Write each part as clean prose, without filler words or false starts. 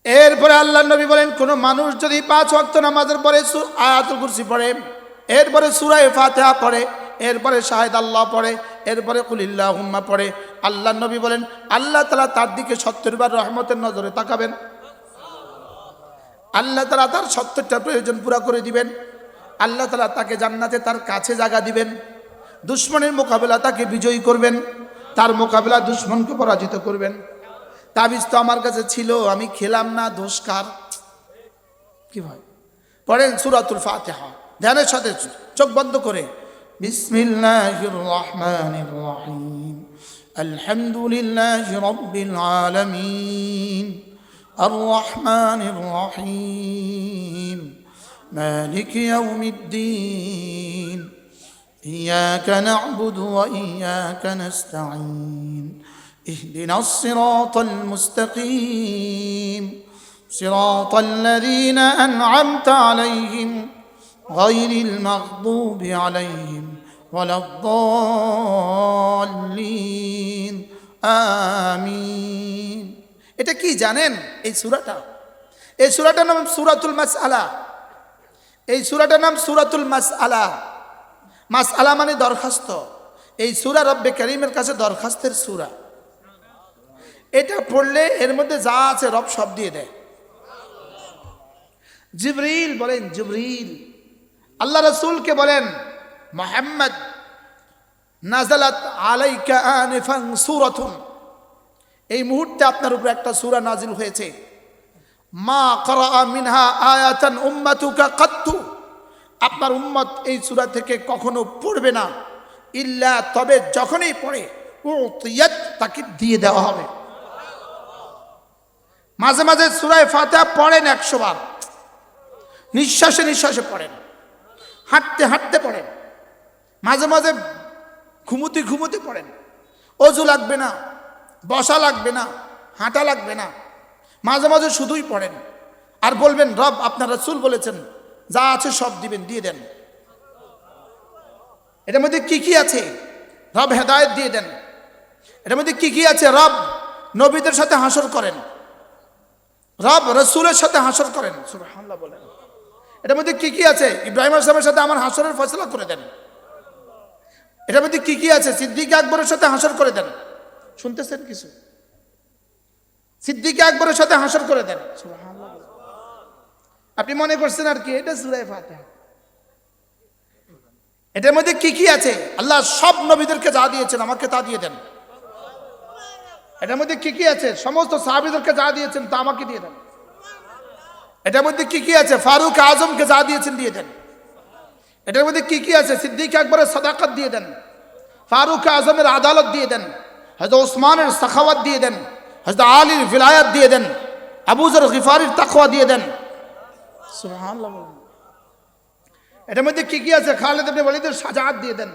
এরপরে আল্লাহ নবী বলেন, কোন মানুষ যদি 5 ওয়াক্ত নামাজের পরে আয়াতুল কুরসি পড়ে, এরপরে সূরা ফাতিহা পড়ে, এরপরে শাহেদ আল্লাহ পড়ে, এরপরে কুলিল্লাহুম্মা পড়ে, আল্লাহ নবী বলেন আল্লাহ তাআলা তার দিকে 70 বার রহমতের নজরে তাকাবেন। আল্লাহ তাআলা তার 70টা প্রয়োজন পুরা করে দিবেন। আল্লাহ তাআলা তাকে জান্নাতে তার কাছে জায়গা দিবেন। দুশমনের মোকাবেলা তাকে বিজয়ী করবেন, তার মোকাবেলা দুশমনকে পরাজিত করবেন। তাবিজ তো আমার কাছে ছিল, আমি খেলাম না, দোষ কার? কি ভাই পড়েন সূরাতুল ফাতিহা ধ্যানের সাথে, চোখ বন্ধ করে। বিসমিল্লাহির রহমানির রহিম, আলহামদুলিল্লাহি রাব্বিল আলামিন, আর রহমানির রহিম, মালিকি ইয়াউমিদ্দিন, ইয়াকা না'বুদু ওয়া ইয়াকা নাস্তাঈন, اهدنا الصراط المستقيم صراط الذين أنعمت عليهم غير المغضوب عليهم ولا الضالين آمين। এটা কি জানেন? এই সূরাটা, এই সূরাটার নাম সূরাতুল মাসআলা। এই সূরাটার নাম সূরাতুল মাসআলা। মাসআলা মানে দরখাস্ত। এই সূরা রব্বে কারীমের কাছে দরখাস্তের সূরা। এটা পড়লে এর মধ্যে যা আছে রব সব দিয়ে দেয়। জিবরিল বলেন, জিবরিল আল্লাহ রাসূলকে বলেন, মুহাম্মদ নাযালাত আলাইকা আনিফান সূরাতুন, এই মুহূর্তে আপনার উপর একটা সূরা নাজিল হয়েছে। মা ক্বারা মিনহা আয়াতান উম্মাতুকা কাত্তু, আপনার উম্মত এই সূরা থেকে কখনো পড়বে না, ইল্লা তবে যখনই পড়ে উতিয়াত, তাকে দিয়ে দেওয়া হবে। মাঝে মাঝে সূরা ফাতিহা পড়েন 100 বার, নিঃশ্বাসে নিঃশ্বাসে পড়েন, হাঁটতে হাঁটতে পড়েন, মাঝে মাঝে ঘুমুতে ঘুমুতে পড়েন। অজু লাগবে না, বসা লাগবে না, হাঁটা লাগবে না, মাঝে মাঝে শুধুই পড়েন। আর বলবেন রব আপনার রাসূল বলেছেন যা আছে সব দিবেন, দিয়ে দেন। এটার মধ্যে কি কি আছে? রব হেদায়েত দিয়ে দেন। এটার মধ্যে কি কি আছে? রব নবীদের সাথে হাসর করেন, রব রাসূলের সাথে হাসর করেন। সুবহানাল্লাহ বলেন। এটার মধ্যে কি কি আছে? ইব্রাহিম আলাইহিস সালামের সাথে আমার হাসরের ফয়সালা করে দেন। এটার মধ্যে কি কি আছে? সিদ্দিক আকবরের সাথে হাসর করে দেন। শুনতেছেন কিছু? সিদ্দিক আকবরের সাথে হাসর করে দেন। সুবহানাল্লাহ। আপনি মনে করছেন আর কি এটা সূরা ফাতিহা। এটার মধ্যে কি কি আছে? আল্লাহ সব নবীদেরকে যা দিয়েছেন আমাকে তা দিয়ে দেন। এটার মধ্যে কি কি আছে? সমস্ত সাহাবীদেরকে যা দিয়েছেন তা আমাকে দিয়ে দেন। এটার মধ্যে কি কি আছে? ফারুক আজমকে যা দিয়েছেন দিয়ে দেন। এটার মধ্যে কি কি আছে? সিদ্দিক আকবরের সাদাকাত দিয়ে দেন, ফারুক আজমের আদালত দিয়ে দেন, হযরত ওসমানের সাখাওয়াত দিয়ে দেন, হযরত আলীর ভিলায়াত দিয়ে দেন, আবু যর গিফারির তাকওয়া দিয়ে দেন। সুবহানাল্লাহ। এটার মধ্যে কি কি আছে? খালিদ ইবনে ওয়ালিদের শাজাআত দিয়ে দেন।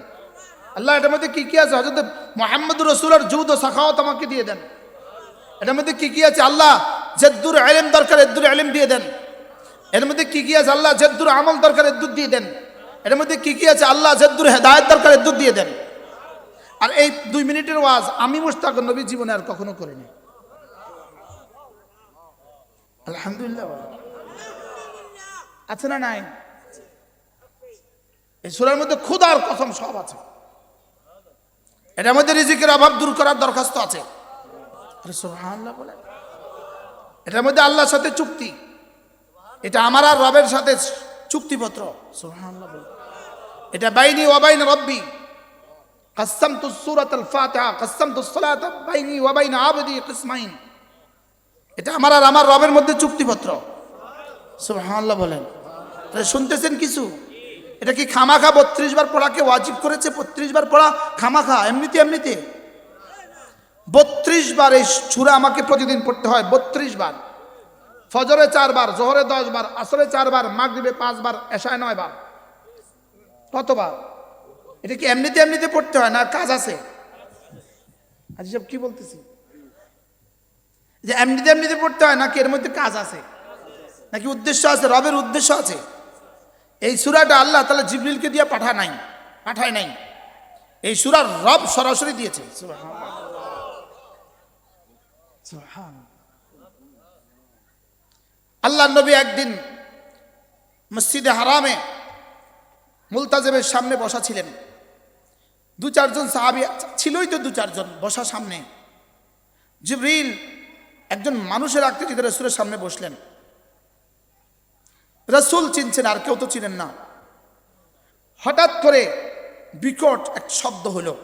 আল্লাহ এটার মধ্যে কি কি আছে? হযরত মুহাম্মদুর রাসূলের জুদ ও সাখাওয়াত আমাকে দিয়ে দেন। এটার মধ্যে কি কি আছে? আল্লাহ জাদ্দুর ইলম দরকার, এদ্দুর ইলম দিয়ে দেন। এর মধ্যে কি কি আছে? আল্লাহ জাদ্দুর আমল দরকার, এদ্দুর দিয়ে দেন। এর মধ্যে কি কি আছে? আল্লাহ জাদ্দুর হেদায়েত দরকার, এদ্দুর দিয়ে দেন। আর এই 2 মিনিটের ওয়াজ আমি মুশতাক নবী জীবনে আর কখনো করিনি। আলহামদুলিল্লাহ। আছে না নাই? এই সূরার মধ্যে খোদার কসম সব আছে। এটার মধ্যে রিজিকের অভাব দূর করার দরখাস্ত আছে। আরে সুবহানাল্লাহ বলেন। এটার মধ্যে আল্লাহর সাথে চুক্তি, এটা আমার আর রবের সাথে চুক্তিপত্র। সুবহানাল্লাহ বলেন। এটা বাইনি ওয়া বাইন রব্বি কাসসামতু সূরাতুল ফাতিহা কাসসামতু সালাতা বাইনি ওয়া বাইন আবদি কিসমাইন। এটা আমার আর আমার রবের মধ্যে চুক্তিপত্র। সুবহানাল্লাহ বলেন। শুনতেছেন কিছু? এটা কি খামাখা 32 বার পড়াকে ওয়াজিব করেছে? 32 বার পড়া খামাখা? এমনিতে এমনিতে 32 বার এই সূরা আমাকে প্রতিদিন পড়তে হয়। 32 বার। ফজরে 4 বার, জোহরে 10 বার, আসরে 4 বার, মাগরিবে 5 বার, এশায় 9 বার। কতবার? এটা কি এমনিতে এমনিতে পড়তে হয় না কাজ আছে? আজ সব কি বলতেছি যে এমনিতে এমনিতে পড়তে হয় নাকি এর মধ্যে কাজ আছে, নাকি উদ্দেশ্য আছে? রবের উদ্দেশ্য আছে। এই সূরাটা আল্লাহ তাআলা জিবরিলকে দিয়ে পাঠায় নাই। এই সূরা রব সরাসরি দিয়েছে। সুবহানাল্লাহ। সুবহানাল্লাহ। আল্লাহ নবী একদিন মসজিদে হারামে মুলতাজিমের সামনে বসা ছিলেন। দু চারজন সাহাবী ছিলই তো, দু চারজন বসা সামনে। জিবরিল একজন মানুষের আকৃতিতে রাসূলের সামনে বসলেন। রাসূল চিনছেন, আর কেউ তো চিনেন না। হঠাৎ করে বিকট এক শব্দ হলো।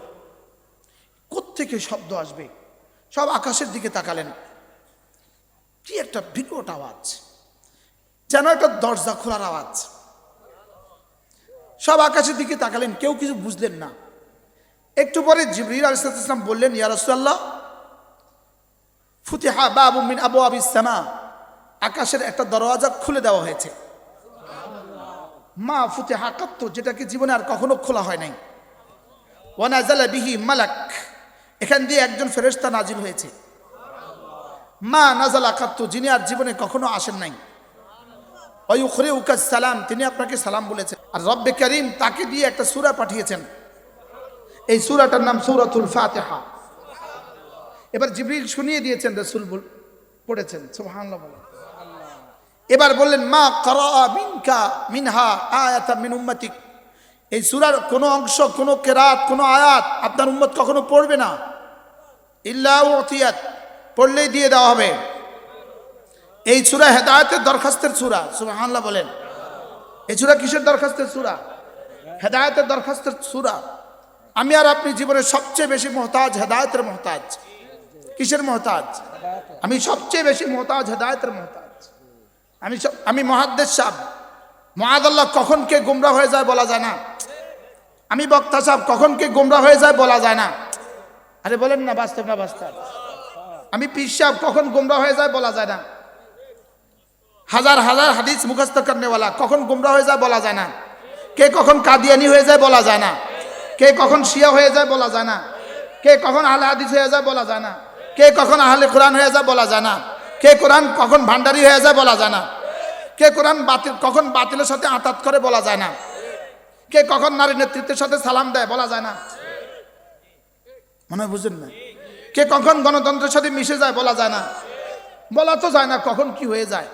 কোত্থেকে শব্দ আসবে? সব আকাশের দিকে তাকালেন। কি একটা বিকট আওয়াজ, যেন একটা দরজা খোলার আওয়াজ। সব আকাশের দিকে তাকালেন, কেউ কিছু বুঝলেন না। একটু পরে জিবরিল আলাইহিস সালাম বললেন, ইয়া রাসূলুল্লাহ, ফুতিহা বাবুম মিন আবওয়াবিস সামা, আকাশের একটা দরওয়াজা খুলে দেওয়া হয়েছে। মা ফুতিহা কাত্তু, যেটাকে জীবনে আর কখনো খোলা হয় নাই। ওয়া নাযালা বিহি মালাক, এখান দিয়ে একজন ফেরেশতা নাজিল হয়েছে। মা নাযালা কাত্তু, যিনি আর জীবনে কখনো আসেন নাই। ওয়া ইউখরিউকা সালাম, তিনি আপনাকে সালাম বলেছেন। আর রব্বে কারীম তাকে দিয়ে একটা সূরা পাঠিয়েছেন। এই সূরাটার নাম সূরাতুল ফাতিহা। এবার জিবরিল শুনিয়ে দিয়েছেন, রাসূল পড়েছেন। সুবহানাল্লাহ বলেন। এবার বললেন, মা ক্বারা মিনকা মিনহা আয়াতাম মিন উম্মতিক, এই সূরার কোনো অংশ, কোনো কেরাত, কোনো আয়াত আপনার উম্মত কখনো পড়বে না। ইল্লা উতিয়াত, পড়লেই দিয়ে দেওয়া হবে। এই সূরা হেদায়েতের দরখাস্তের সূরা। সুবহানাল্লাহ বলেন। এই সূরা কিসের দরখাস্তের সূরা? হেদায়েতের দরখাস্তের সূরা। আমি আর আপনি জীবনে সবচেয়ে বেশি মুহতাজ হেদায়েতের মুহতাজ। কিসের মুহতাজ? আমি সবচেয়ে বেশি মুহতাজ হেদায়েতের মুহতাজ। আমি মুহাদ্দিস সাহেব, মুআযাল্লাহ, কখন কে গোমরা হয়ে যায় বলা যায় না। আমি বক্তা সাহেব, কখন কে গোমরা হয়ে যায় বলা যায় না। আরে বলেন না, বাস্তব না বাস্তব? আমি পীর সাহেব, কখন গোমরা হয়ে যায় বলা যায় না। হাজার হাজার হাদিস মুখস্থ করনেওয়ালা, কখন গোমরা হয়ে যায় বলা যায় না। কে কখন কাদিয়ানি হয়ে যায় বলা যায় না। কে কখন শিয়া হয়ে যায় বলা যায় না। কে কখন আহলে হাদিস হয়ে যায় বলা যায় না। কে কখন আহলে কোরআন হয়ে যায় বলা যায় না। কে কোরআন কখন ভান্ডারি হয়ে যায় বলা যায় না। কে কোরআন বাতিল কখন বাতিলের সাথে আতাত করে বলা যায় না। কে কখন নারী নেতৃত্বের সাথে সালাম দেয় বলা যায় না। মনে হয় বুঝেন না। কে কখন গণতন্ত্রের সাথে মিশে যায় বলা যায় না। বলা তো যায় না কখন কি হয়ে যায়।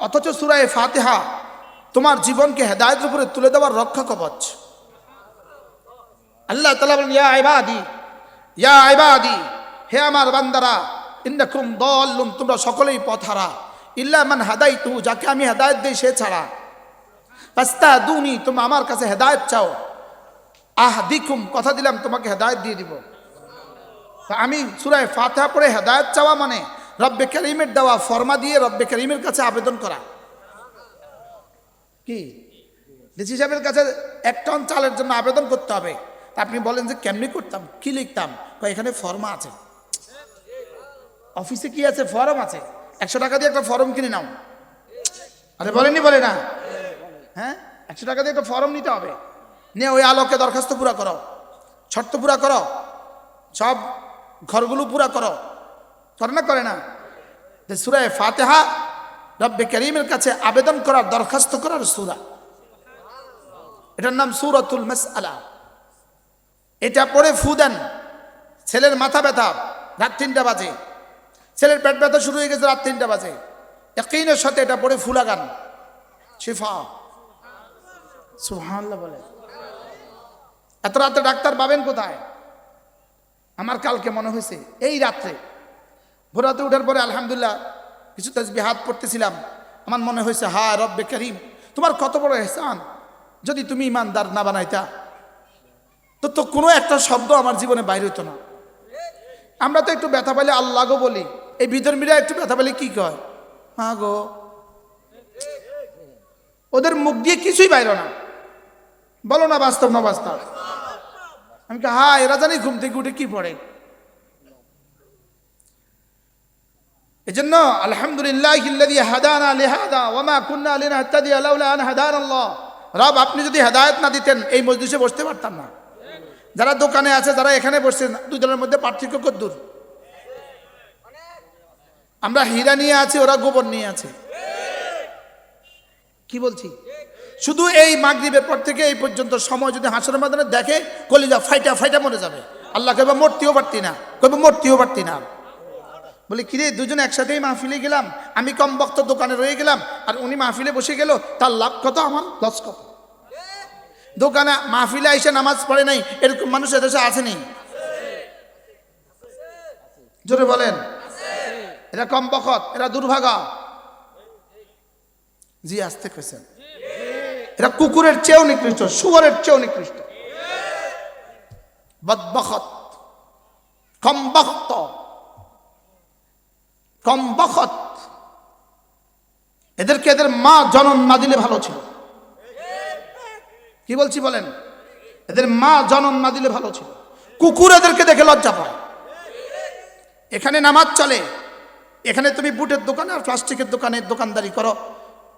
অথচ সূরা ফাতিহা তোমার জীবনকে হেদায়েতের উপরে তুলে দেওয়ার রক্ষা কবচ। আল্লাহ তাআলা বলেন, ইয়া ইবাদি, ইয়া ইবাদি, হে আমার বান্দারা, ইন্নাকুম দাল্লুন, তোমরা সকলেই পথহারা। ইল্লা মান হাদাইতু, যাকে আমি হেদায়েত দেই সে ছাড়া। ফাস্তাদুনি, তোমরা আমার কাছে হেদায়েত চাও। আহদিকুম, কথা দিলাম তোমাকে হেদায়েত দিয়ে দিব। তা আমি সূরা ফাতিহা পড়ে হেদায়েত চাওয়া মানে রব্বে কারীমের দেওয়া ফরমা দিয়ে রব্বে কারীমের কাছে আবেদন করা। কি ডিসি সাহেবের কাছে 1 টন চালের জন্য আবেদন করতে হবে। তা আপনি বলেন যে কেমনি করতাম, কি লিখতাম? এখানে ফর্মা আছে, অফিসে কি আছে, ফর্ম আছে, 100 টাকা দিয়ে একটা ফর্ম কিনে নাও। আরে বলেনি, বলে না? হ্যাঁ, 100 টাকা দিয়ে একটা ফর্ম নিতে হবে। নিয়ে ওই আলোকে দরখাস্ত পুরা করো, শর্ত পুরা করো, সব ঘরগুলো পুরা করো। করে না? করে না? সূরা ফাতিহা রব্বে কারীমের কাছে আবেদন করার, দরখাস্ত করার সূরা। এটার নাম সূরাতুল মাসআলা। এটা পড়ে ফু দেন। ছেলের মাথা ব্যথা, রাত 3টা বাজে। ছেলের পেট ব্যথা শুরু হয়ে গেছে রাত 3টা বাজে। ইয়াকিনের সাথে এটা পড়ে ফু লাগান, শিফা। সুবহানাল্লাহ বলে। এত রাতে ডাক্তার পাবেন কোথায়? আমার কালকে মনে হয়েছে এই রাত্রে ভোর রাতে উঠার পরে আলহামদুলিল্লাহ কিছু তাসবিহাত পড়তেছিলাম। আমার মনে হয়েছে, হা রব্বে কারীম, তোমার কত বড় ইহসান। যদি তুমি ইমানদার না বানাইতা তো কোনো একটা শব্দ আমার জীবনে বাইর হইতো না। আমরা তো একটু ব্যথা পেলে আল্লাহ গো বলি, এই বিধর্মীরা একটু ব্যথা পেলে কি কয়? মা গো। ওদের মুখ দিয়ে কিছুই বাইর না। বলো না বাস্তব না বাস্তব? আমি হ্যাঁ, এরা জানি ঘুম থেকে উঠে কি পড়ে। এজন্য আলহামদুলিল্লাহিল্লাযী হাদানা লিহাদা ওয়া মা কুন্না লিনাহতাদিয়া লাউলা আন হাদানাল্লাহ। রব, আপনি যদি হেদায়েত না দিতেন এই মজলিসে বসতে পারতাম না। যারা দোকানে আছে, যারা এখানে বসছেন, দুজনের মধ্যে পার্থক্য কত দূর। আমরা হীরা নিয়ে আছি, ওরা গোবর নিয়ে আছে। কি বলছি? শুধু এই মাগরিবের পর থেকে এই পর্যন্ত সময় যদি হাসরের ময়দানে দেখে, কলিজা ফাইটা ফাইটা মরে যাবে। আল্লাহ কইবে মরতেও পারতি না, কইবে মরতেও পারতি না। বলে কিরে দুজনে একসাথেই মাহফিলে গেলাম, আমি কম বক্ত দোকানে রয়ে গেলাম আর উনি মাহফিলে বসে গেল, তার লাভ কত আমার লস কত? দোকানে মাহফিলে এসে নামাজ পড়ে নাই এরকম মানুষ এদেশে আছে নেই? জোরে বলেন। এরা কম বখত, এরা দুর্ভাগা। জি আসতে কেছেন, এরা কুকুরের চেয়েও নিকৃষ্ট, শুয়োরের চেয়েও নিকৃষ্ট, বদবখত, কম বখত, কম বখত। এদেরকে এদের মা জন্ম না দিলে ভালো ছিল। কি বলছি বলেন? এদের মা জন্ম না দিলে ভালো ছিল। কুকুর এদেরকে দেখে লজ্জা পায়। এখানে নামাজ চলে, এখানে তুমি বুটের দোকানে আর প্লাস্টিকের দোকানে দোকানদারি করো,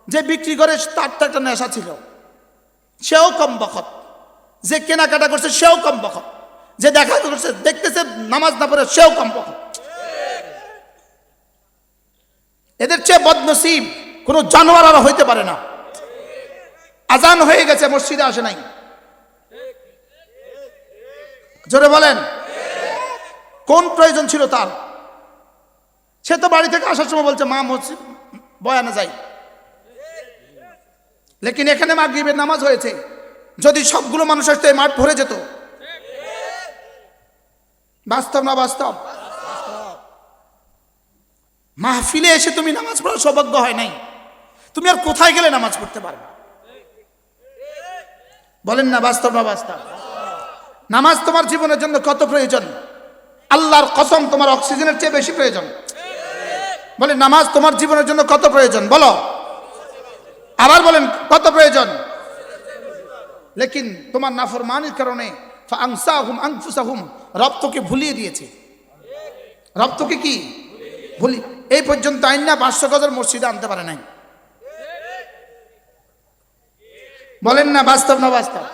যে বিক্রি করে তার তো একটা নেশা ছিল, সেও কম বখত। যে কেনাকাটা করছে সেও কম বখত। যে দেখা করছে দেখতেছে নামাজ না পড়ে সেও কম বখত। এদের চেয়ে বদনসিব কোন জানোয়ার আর হইতে পারে না। আজান হয়ে গেছে, মসজিদে আসে নাই। জোরে বলেন। কোন প্রয়োজন ছিল তার? সে তো বাড়ি থেকে আসার সময় বলছে মা মসজিদ বয়ানে যাই, লেকিন এখানে মাগরিবের নামাজ হয়েছে। যদি সবগুলো মানুষ আসতে মাঠ ভরে যেত। বাস্তব না বাস্তব? মাহফিলে এসে তুমি নামাজ পড়ার সৌভাগ্য হয় নাই, তুমি আর কোথায় গেলে নামাজ পড়তে পারবে? বলেন না বাস্তব না বাস্তব? নামাজ তোমার জীবনের জন্য কত প্রয়োজন? আল্লাহর কসম, তোমার অক্সিজেনের চেয়ে বেশি প্রয়োজন। বলে নামাজ তোমার জীবনের জন্য কত প্রয়োজন? বলো, আবার বলেন কত প্রয়োজন? লেকিন তোমার নাফরমানির কারণে ফাআনসাহুম আনফুসাহুম, রব তোকে ভুলিয়ে দিয়েছে। রব তোকে কি ভুলি, এই পর্যন্ত আইনা 500 গজের মসজিদে আনতে পারে নাই। বলেন না বাস্তব না বাস্তব?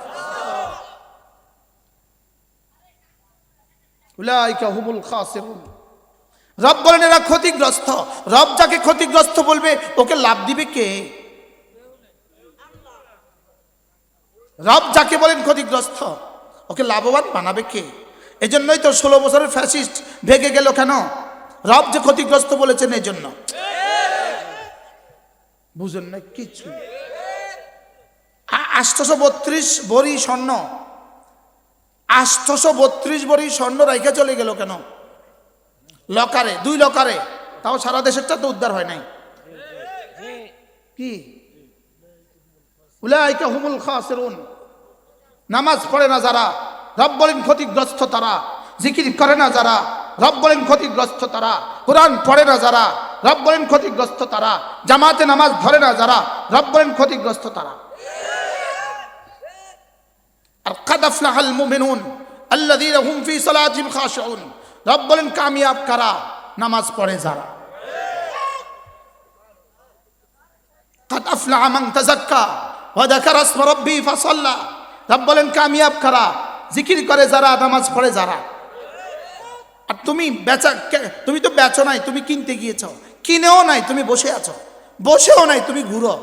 উলাইকা হুমুল খাসিরুন। রব বলেন এরা ক্ষতিগ্রস্ত। রব যাকে ক্ষতিগ্রস্ত বলবে ওকে লাভ দিবে কে? রব যাকে বলেন ক্ষতিগ্রস্ত ওকে লাভবান বানাবে কে? এজন্যই তো 16 বছরের ফ্যাসিস্ট ভেগে গেল কেন? রব যে ক্ষতিগ্রস্ত বলেছেন এই জন্য। বুঝেন না কিছু? 832 ভরি স্বর্ণ, 832 ভরি স্বর্ণ রাইখা চলে গেল কেন? লকারে, 2 লকারে। তাও সারা দেশেরটা তো উদ্ধার হয় নাই। কি? উলাইকা হুমুল খাসিরুন। নামাজ পড়ে না যারা, রব বলেন ক্ষতিগ্রস্ত তারা। জিকির করে না যারা, রব বলেন ক্ষতিগ্রস্ত তারা। কোরআন পড়ে না যারা, রব বলেন ক্ষতিগ্রস্ত তারা। জামাতে নামাজ ধরে না যারা, রব বলেন ক্ষতিগ্রস্ত তারা। আর কাদ আফলাহাল মুমিনুন আল্লাযীনা হুম ফী সালাতিহিম খাশিউন। রব বলেন কামিয়াব কারা? নামাজ পড়ে যারা। কাদ আফলাহা মান তাযাক্কা ওয়া যাকারা ইসমা রাব্বিহি ফাসাল্লা। রব বলেন কামিয়াব কারা? জিকির করে যারা, নামাজ পড়ে যারা। আর তুমি তুমি তো বেচো নাই, তুমি কিনতে গিয়েছ। কিনেও নাই, তুমি বসে আছো। বসেও নাই, তুমি ঘুরো।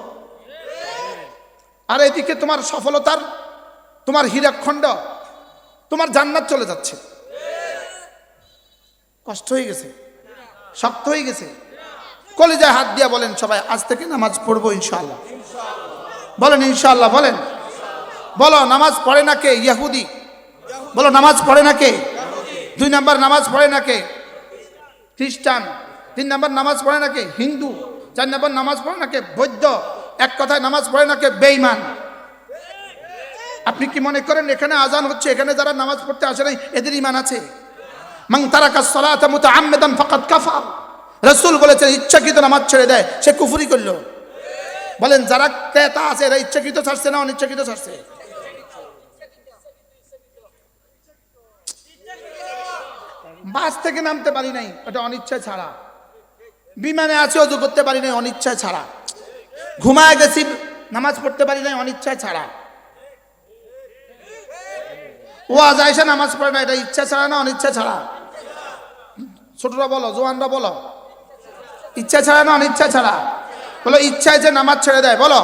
আর এদিকে তোমার সফলতার, তোমার হীরাখণ্ড, তোমার জান্নাত চলে যাচ্ছে। কষ্ট হয়ে গেছে, শক্ত হয়ে গেছে। কলিজায় হাত দিয়া বলেন সবাই আজ থেকে নামাজ পড়বো ইনশাআল্লাহ। বলেন ইনশাআল্লাহ। বলেন, বলো নামাজ পড়ে না কে? ইহুদি। বলো নামাজ পড়ে না কে? 2 নাম্বার নামাজ পড়ে না কে? খ্রিস্টান। 3 নাম্বার নামাজ পড়ে না কে? হিন্দু। 4 নাম্বার নামাজ পড়ে না কে? বৌদ্ধ। এক কথায় নামাজ পড়ে না কে? বেঈমান। আপনি কি মনে করেন এখানে আজান হচ্ছে, এখানে যারা নামাজ পড়তে আসে নাই এদের ঈমান আছে? মান তারাকাস সালাতা মুতাআম্মিদান ফাকাদ কাফার। রাসূল বলেছেন ইচ্ছাকৃত নামাজ ছেড়ে দেয় সে কুফরি করলো। বলেন যারা ক্রেতা আছে এরা ইচ্ছাকৃত ছাড়ছে না অনিচ্ছাকৃত ছাড়ছে? বাস থেকে নামতে পারি নাই, ওটা অনিচ্ছায় ছাড়া। বিমানে আছে অজু করতে পারি নাই, অনিচ্ছায় ছাড়া। ঘুমায় গেছি, নামাজ পড়তে পারি নাই, অনিচ্ছায় ছাড়া। ওয়াজ আয়েশা নামাজ পড়ে না, এটা ইচ্ছা ছাড়া না অনিচ্ছা ছাড়া? ছোটরা বলো, জোয়ানরা বলো, ইচ্ছা ছাড়া না অনিচ্ছা ছাড়া? বলো ইচ্ছায় যে নামাজ ছেড়ে দেয়, বলো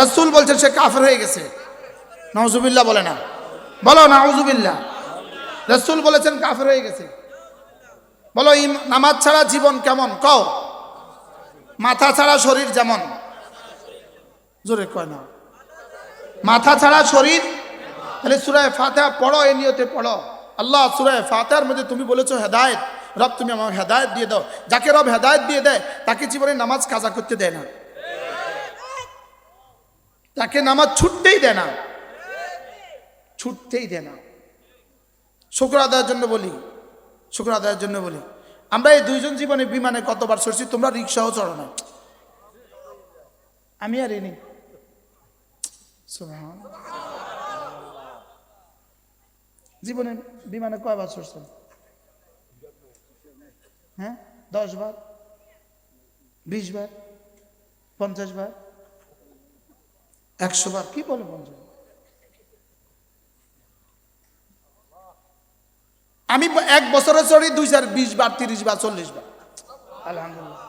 রাসূল বলছেন সে কাফের হয়ে গেছে। নাউজুবিল্লাহ বলে না? বলো নাউজুবিল্লাহ। রাসূল বলেছেন কাফের হয়ে গেছে। বলো নামাজ ছাড়া জীবন কেমন? কও। মাথা ছাড়া শরীর যেমন। জোরে কয় না। মাথা ছাড়া শরীর। তাহলে সূরা ফাতিহা পড়ো, এই নিয়তে পড়ো। আল্লাহ সূরা ফাতিহার মধ্যে তুমি বলেছো হেদায়েত, রব তুমি আমাকে হেদায়েত দিয়ে দাও। যাকে রব হেদায়েত দিয়ে দেয় তাকে জীবনে নামাজ কাজা করতে দেয় না, তাকে নামাজ ছুটতেই দেয় না, ছুটতেই দেয় না। শুকর আদায়ের জন্য বলি, শুকর আদায়ের জন্য বলি, আমরা এই দুইজন জীবনে বিমানে কতবার চড়ছি, তোমরা রিক্সাও চড়ো না, আমি আর এনি। জীবনে বিমানে কয়বার চড়ছেন? হ্যাঁ, 10 বার, 20 বার, 50 বার, 100 বার? কি বলে 50? আমি 1 বছরে চড়ি 2, 4, 20 বার, 30 বার, 40 বার, আলহামদুলিল্লাহ।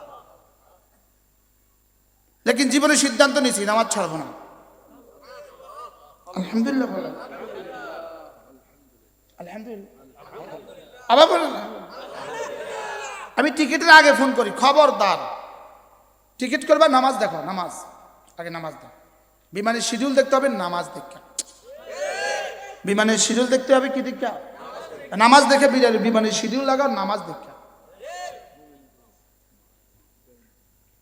লেকিন জীবনে সিদ্ধান্ত নিয়েছি নামাজ ছাড়বো না, আলহামদুলিল্লাহ বলেন, আলহামদুলিল্লাহ। আবার বলেন, আমি টিকিটের আগে ফোন করি, খবরদার টিকিট করবা, নামাজ দেখো, নামাজ আগে, নামাজ দেখো। বিমানের শিডিউল দেখতে হবে, নামাজ দেখা। বিমানের শিডিউল দেখতে হবে, কি দেখা? নামাজ দেখে বিমানের শিডিউল লাগাও, নামাজ দেখা।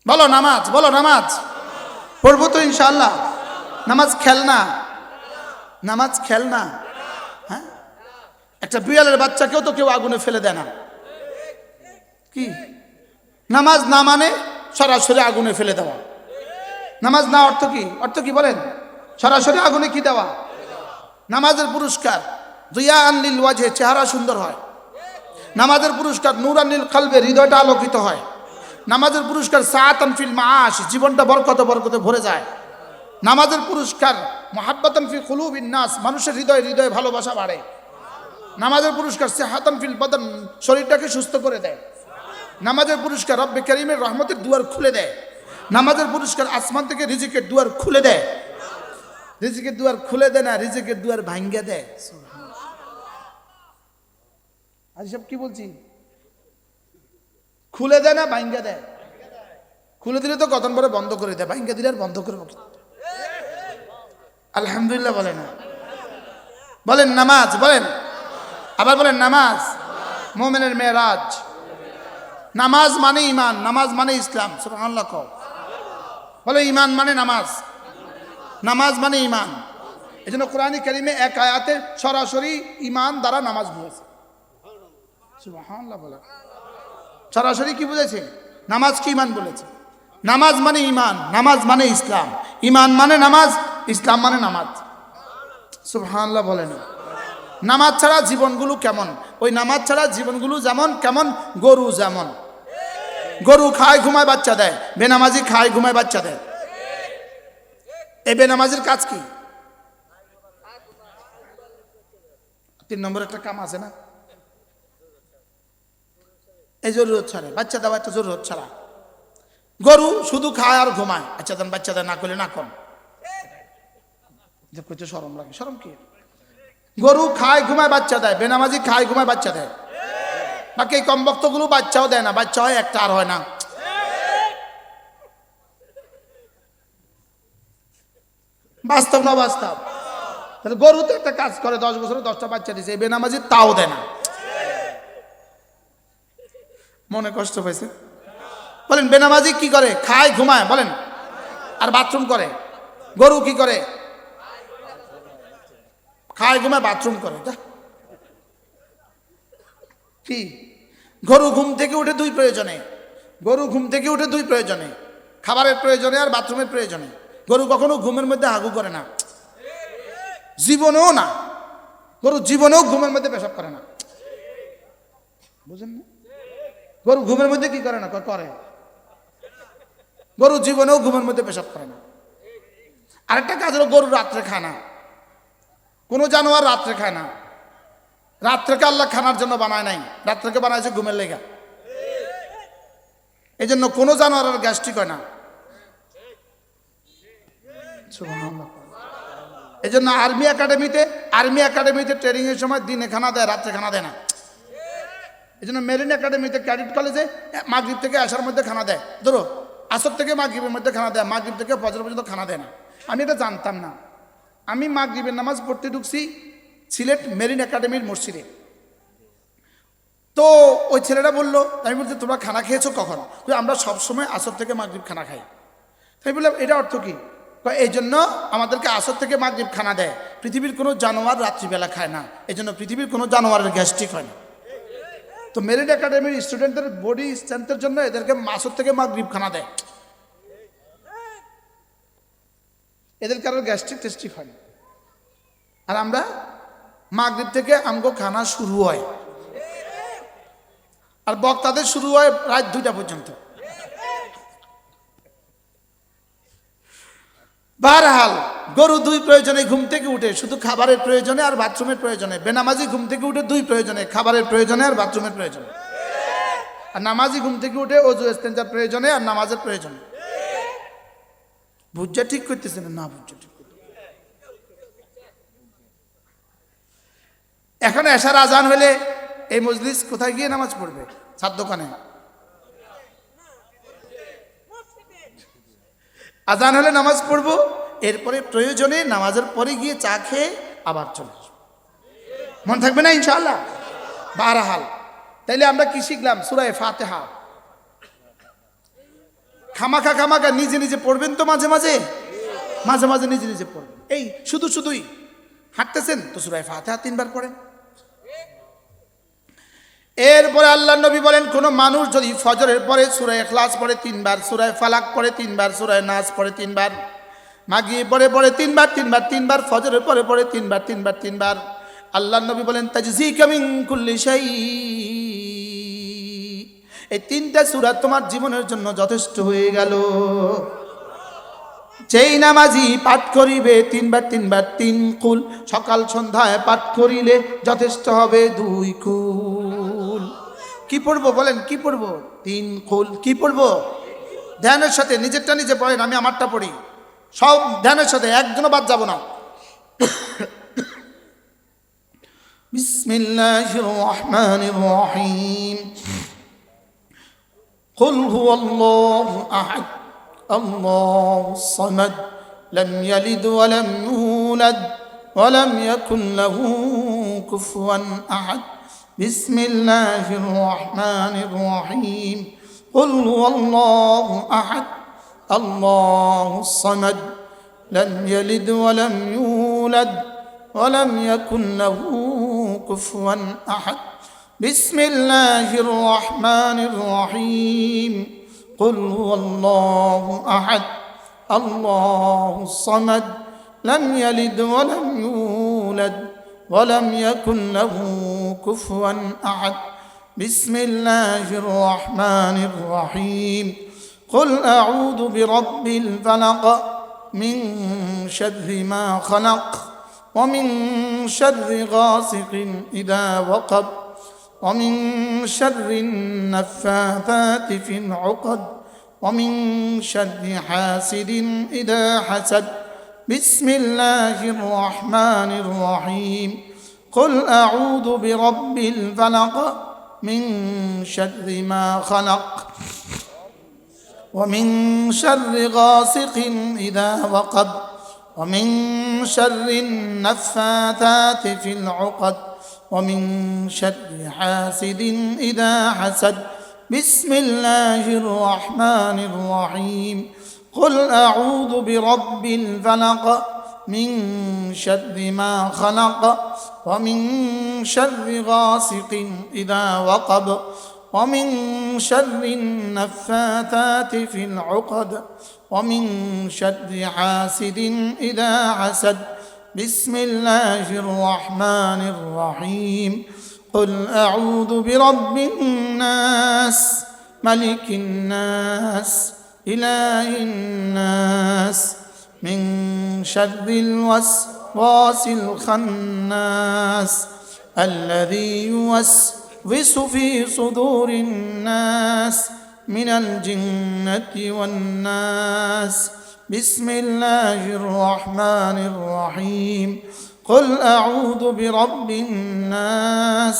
বলো নামাজ, বলো নামাজ পড়বো তো ইনশাআল্লাহ। নামাজ খেলনা, নামাজ খেলনা। হ্যাঁ, একটা বিড়ালের বাচ্চাকেও তো কেউ আগুনে ফেলে দেয় না। কি নামাজ না মানে সরাসরি আগুনে ফেলে দেওয়া। নামাজ না অর্থ কি? অর্থ কি বলেন? সরাসরি আগুনে কি দেওয়া? নামাজের পুরস্কার জিয়াআন লিল ওয়াজহে, চেহারা সুন্দর হয়। নামাজের পুরস্কার নূরান লিল কলবে, হৃদয়টা আলোকিত হয়। নামাজের পুরস্কার সাআতান ফিল মাআশ, জীবনটা বরকতে বরকতে ভরে যায়। নামাজের পুরস্কার মুহাব্বাতান ফি কুলুবিন নাস, মানুষের হৃদয়ে হৃদয়ে ভালোবাসা বাড়ে। নামাজের পুরস্কার সিহাতান ফিল বদন, শরীরটাকে সুস্থ করে দেয়। নামাজের পুরস্কার রব্বে কারীমের রহমতের দুয়ার খুলে দেয়। নামাজের পুরস্কার আসমান থেকে রিজিকের দুয়ার খুলে দেয়। রিজিকের দুয়ার খুলে দেয় না, রিজিকের দুয়ার ভাঙ্গে দেয়। আজ সব কি বলছি? খুলে দেয় না ভাঙ্গে দেয়? খুলে দিলে তো কতক্ষণ পরে বন্ধ করে দেয়, ভাঙ্গে দিলে আর বন্ধ করবো কি? আলহামদুলিল্লাহ বলেন, বলেন নামাজ, বলেন আবার বলেন নামাজ মুমিনের মেরাজ। নামাজ মানে ঈমান, নামাজ মানে ইসলাম। সুবহানাল্লাহ কও। বলে ঈমান মানে নামাজ, নামাজ মানে ঈমান। এজন্য কোরআন কারীমে এক আয়াতে সরাসরি ঈমান দ্বারা নামাজ বুঝাইছে। সুবহানাল্লাহ বলে, সরাসরি কি বুঝেছে? নামাজ কি ঈমান বলেছে। নামাজ মানে ঈমান, নামাজ মানে ইসলাম, ঈমান মানে নামাজ, ইসলাম মানে নামাজ। সুবহানাল্লাহ বলেন। নামাজ ছাড়া জীবনগুলো কেমন? ওই নামাজ ছাড়া জীবনগুলো যেমন কেমন, গরু যেমন। গরু খায় ঘুমায় বাচ্চা দেয়, বেনামাজি খায় ঘুমায় বাচ্চা দেয়। এই বেনামাজির কাজ কি? 3 নম্বর একটা কাম আছে না, এই জরুরত ছাড়া বাচ্চা দেওয়া একটা জরুরত ছাড়া। গরু শুধু খায় আর ঘুমায়, আচ্ছা দেন বাচ্চা দেয়, না করলে না কর, যে কইতে শরম লাগে। শরম কি? গরু খায় ঘুমায় বাচ্চা দেয়, বেনামাজি খায় ঘুমায় বাচ্চা দেয়। বাকি এই কমবক্ত গুলো বাচ্চাও দেয় না, বাচ্চা হয় একটা আর হয় না। বাস্তব না বাস্তব? তাহলে গরু তো একটা কাজ করে, 10 বছরে 10টা বাচ্চা দিছে, এই বেনামাজি তাও দেয় না। মনে কষ্ট পাইছে? বলেন বেনামাজি কি করে? খায় ঘুমায়, বলেন, আর বাথরুম করে। গরু কি করে? খায় ঘুমায় বাথরুম করে। কি? গরু ঘুম থেকে উঠে 2 প্রয়োজনে, গরু ঘুম থেকে উঠে 2 প্রয়োজনে, খাবারের প্রয়োজনে আর বাথরুমের প্রয়োজনে। গরু কখনো ঘুমের মধ্যে হাগু করে না, জীবনেও না। গরু জীবনেও ঘুমের মধ্যে পেশাব করে না, বুঝেন না? গরু ঘুমের মধ্যে কি করে না? করে। গরু জীবনেও ঘুমের মধ্যে পেশাব করে না। আরেকটা কাজ হলো গরু রাত্রে খায় না। কোনো জানোয়ার রাত্রে খায় না। রাত্রেকে আল্লাহ খানার জন্য বানায় নাই, রাত্রেকে বানাইছে ঘুমের লেগা। এই জন্য কোনো জানোয়ারের গ্যাস্ট্রিক হয় না। এই জন্য আর্মি একাডেমিতে ট্রেনিং এর সময় দিনে খানা দেয়, রাত্রে খানা দেয় না। এই জন্য মেরিন একাডেমিতে ক্যাডেট কলেজে মাগরিব থেকে আসার মধ্যে খানা দেয়, ধরো আসর থেকে মাগরিবের মধ্যে খানা দেয়, মাগরিব থেকে ফজর পর্যন্ত খানা দেয় না। আমি এটা জানতাম না। আমি মাগরিবের নামাজ পড়তে ঢুকছি সিলেট মেরিন একাডেমির মসজিদে। তো ওই ছেলেটা বললো, আমি বলছি তোমরা খানা খেয়েছো কখন? আমরা সবসময় আসর থেকে মাগরিব খানা খাই। তাই বললাম এটা অর্থ কী? এই জন্য আমাদেরকে আসর থেকে মাগরিব খানা দেয়। পৃথিবীর কোনো জানোয়ার রাত্রিবেলা খায় না, এই জন্য পৃথিবীর কোনো জানোয়ারের গ্যাস্ট্রিক হয় না। তো মেরিন একাডেমির স্টুডেন্টদের বডি স্ট্রেংথের জন্য এদেরকে আসর থেকে মাগরিব খানা দেয়, এদের কারোর গ্যাস্ট্রিক টেস্ট্রিক হয় না। আর আমরা মাগরিব থেকে আমগো খানা শুরু হয়, আর বক্তাদের শুরু হয় রাত 2টা পর্যন্ত। বারহাল গরু 2 প্রয়োজনে ঘুম থেকে উঠে, শুধু খাবারের প্রয়োজনে আর বাথরুমের প্রয়োজনে। বেনামাজি ঘুম থেকে উঠে 2 প্রয়োজনে, খাবারের প্রয়োজনে আর বাথরুমের প্রয়োজনে। আর নামাজি ঘুম থেকে উঠে ওযু ইস্তেনজার প্রয়োজনে আর নামাজের প্রয়োজনে। বুঝা ঠিক করতেছেন না? বুঝা ঠিক করতে। এখন এশার আজান হলে এই মজলিস কোথায় গিয়ে নামাজ পড়বে? ছাদ দোকানে। আজান হলে নামাজ পড়বো, এরপরে প্রয়োজনে নামাজের পরে গিয়ে চা খেয়ে আবার চলে আসবো। মন থাকবে না ইনশাআল্লাহ? বারহাল তাইলে আমরা কি শিখলাম? সূরা ফাতিহা খামাখা নিজে নিজে পড়বেন তো, মাঝে মাঝে নিজে নিজে পড়বেন। এই শুধুই হাঁটতেছেন তো সূরা ফাতিহা 3 বার পড়েন। এরপরে আল্লাহ নবী বলেন, কোন মানুষ যদি ফজরের পরে সূরা ইখলাস পড়ে 3 বার, সূরা ফালাক পড়ে 3 বার, সূরা নাস পড়ে 3 বার, মাগরিব পড়ে 3 বার, ফজরের পরে 3 বার, আল্লাহ নবী বলেন তাজজিকা মিন কুল্লি শাই, এই 3টা সূরা তোমার জীবনের জন্য যথেষ্ট হয়ে গেল। যেই নামাজি পাঠ করিবে 3 বার 3 কুল, সকাল সন্ধ্যায় পাঠ করিলে যথেষ্ট হবে 2 কুল। কি পড়বো বলেন? কি পড়বো? 3 কুল। কি পড়বো? ধ্যানের সাথে নিজেরটা নিজে পড়েন, আমি আমারটা পড়ি। সব ধ্যানের সাথে, একজনও বাদ যাব না। বিসমিল্লাহির রহমানির রহিম। কুল হুয়াল্লাহু আহাদ আল্লাহুস সামাদ লাম ইয়ালিদ ওয়া লাম ইউলাদ ওয়া লাম ইয়াকুল লাহু কুফুয়ান আহাদ। বিসমিল্লাহির রহমানির রহিম। কুল হুয়াল্লাহু আহাদ আল্লাহুস সামাদ লাম ইয়ালিদ ওয়া লাম ইউলাদ ওয়া লাম ইয়াকুল লাহু কুফুয়ান আহাদ। বিসমিল্লাহির রহমানির রহিম। قل هو الله أحد الله الصمد لم يلد ولم يولد ولم يكن له كفوا أحد. بسم الله الرحمن الرحيم. قل أعوذ برب الفلق من شر ما خلق ومن شر غاسق إذا وقب ومن شر النفاثات في العقد ومن شر حاسد إذا حسد. بسم الله الرحمن الرحيم. قل أعوذ برب الفلق من شر ما خلق ومن شر غاسق إذا وقب ومن شر النفاثات في العقد ومن شر حاسد إذا حسد. بسم الله الرحمن الرحيم. قل أعوذ برب الفلق من شر ما خلق ومن شر غاسق إذا وقب ومن شر النفاثات في العقد ومن شر حاسد إذا حسد. بسم الله الرحمن الرحيم. قل أعوذ برب الناس ملك الناس إله الناس من شر الوسواس الخناس الذي يوسوس في صدور الناس من الجنة والناس. بسم الله الرحمن الرحيم. قل أعوذ برب الناس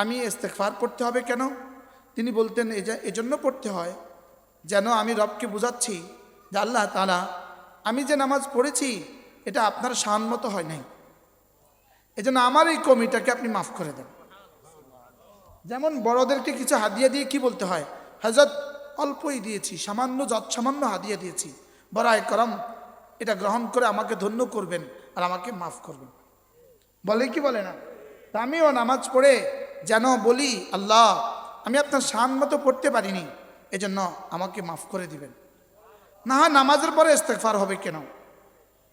আমি ইস্তেগফার পড়তে হবে কেন? তিনি বলতেন এজন্য পড়তে হয় যেন আমি রবকে বুঝাচ্ছি যে আল্লাহ তাআলা, আমি যে নামাজ পড়েছি এটা আপনার শানমতো হয় নাই, এজন্য আমার এই কমিটাকে আপনি মাফ করে দেন। যেমন বড়দেরকে কিছু হাদিয়া দিয়ে কি বলতে হয়, হযরত অল্পই দিয়েছি, সামান্য হাদিয়া দিয়েছি, বড়াই করম এটা গ্রহণ করে আমাকে ধন্য করবেন আর আমাকে মাফ করবেন, বলে কি বলে না? তা আমিও নামাজ পড়ে যেন বলি, আল্লাহ আমি আপনার শান মতো পড়তে পারিনি, এজন্য আমাকে মাফ করে দিবেন। না হয় নামাজের পরে ইস্তেগফার হবে কেন?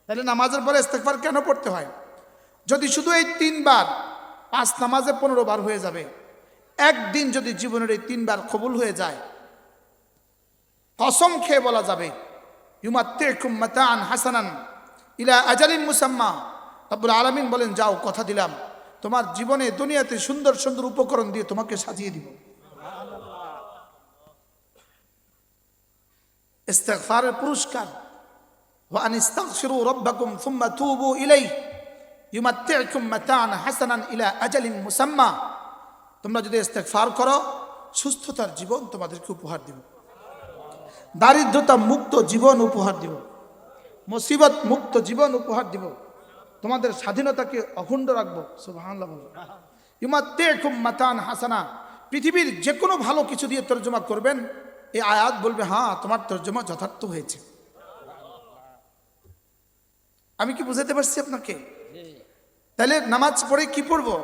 তাহলে নামাজের পরে ইস্তেগফার কেন পড়তে হয়? যদি শুধু এই 3 বার, 5 নামাজে 15 বার হয়ে যাবে, একদিন যদি জীবনের এই 3 বার কবুল হয়ে যায়, কসম খেয়ে বলা যাবে ইউমাত্তিকুম মাতাআন হাসানান ইলা আজালিন মুসাম্মা। রব্বুল আলামিন বলেন, যাও কথা দিলাম তোমার জীবনে দুনিয়াতে সুন্দর সুন্দর উপকরণ দিয়ে তোমাকে সাজিয়ে দিব। ইস্তিগফারের পুরস্কার, ওয়া আনিস্তাগফিরু রাব্বাকুম সুম্মা তুবু ইলাইহি ইউমাত্তিকুম মাতাআন হাসানান ইলা আজালিন মুসাম্মা। তোমরা যদি ইস্তিগফার করো, সুস্থতার জীবন তোমাদেরকে উপহার দিব, দারিদ্রতা মুক্ত জীবন উপহার দিব, মুসিবত মুক্ত জীবন উপহার দিব, তোমাদের স্বাধীনতাকে অখণ্ড রাখবো। সুবহানাল্লাহ বলো। ইউমাত্তিকুম মাতাআন হাসানা, পৃথিবীর যে কোনো ভালো কিছু দিয়ে তর্জমা করবেন, এই আয়াত বলবে হ্যাঁ তোমার তর্জমা যথার্থ হয়েছে। আমি কি বুঝাতে পারছি আপনাকে? তাহলে নামাজ পড়ে কি পড়বো?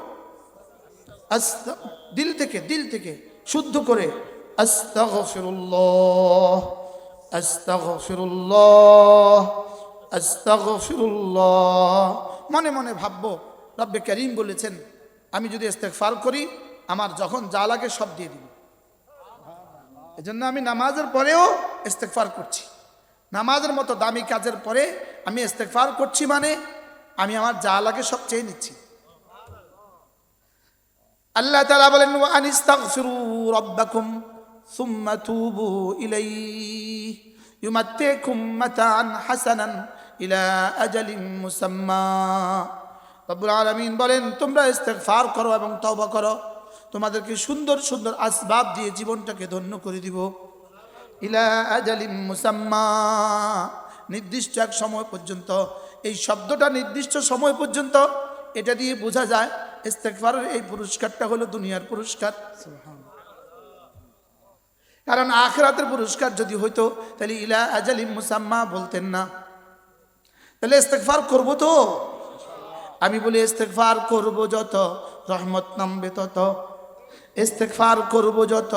দিল থেকে শুদ্ধ করে আস্তাগফিরুল্লাহ আস্তাগফিরুল্লাহ আস্তাগফিরুল্লাহ, মনে মনে ভাববো রব্বে কারীম বলেছেন আমি যদি ইস্তেগফার করি আমার যখন যা লাগে সব দিয়ে দিব। এজন্য আমি নামাজের পরেও ইস্তেগফার করছি। নামাজের মতো দামি কাজের পরে আমি ইস্তেগফার করছি, মানে আমি আমার যা লাগে সব চেয়ে নিচ্ছি। আল্লাহ তাআলা বলেন, ওয়া আনিস্তাগফিরু রাব্বাকুম সুম্মা তুবু ইলাইহি ইউমাত্তিকুম মাতাআন হাসানান ইলা আজালিন মুসাম্মা। রব্বুল আলামিন বলেন, তোমরা ইস্তেগফার করো এবং তওবা করো, তোমাদেরকে সুন্দর সুন্দর আসবাব দিয়ে জীবনটাকে ধন্য করে দিব। ইলা আজালিন মুসাম্মা, নির্দিষ্ট এক সময় পর্যন্ত। এই শব্দটা নির্দিষ্ট সময় পর্যন্ত, এটা দিয়ে বোঝা যায় ইস্তেগফারের এই পুরস্কারটা হলো দুনিয়ার পুরস্কার। কারণ আখিরাতের পুরস্কার যদি হইতো তাহলে ইলা আজালিন মুসাম্মা বলতেন না। তাহলে ইস্তেগফার করব তো, আমি বলি ইস্তেগফার করব যত রহমত নামবে তত, ইস্তেগফার করব যত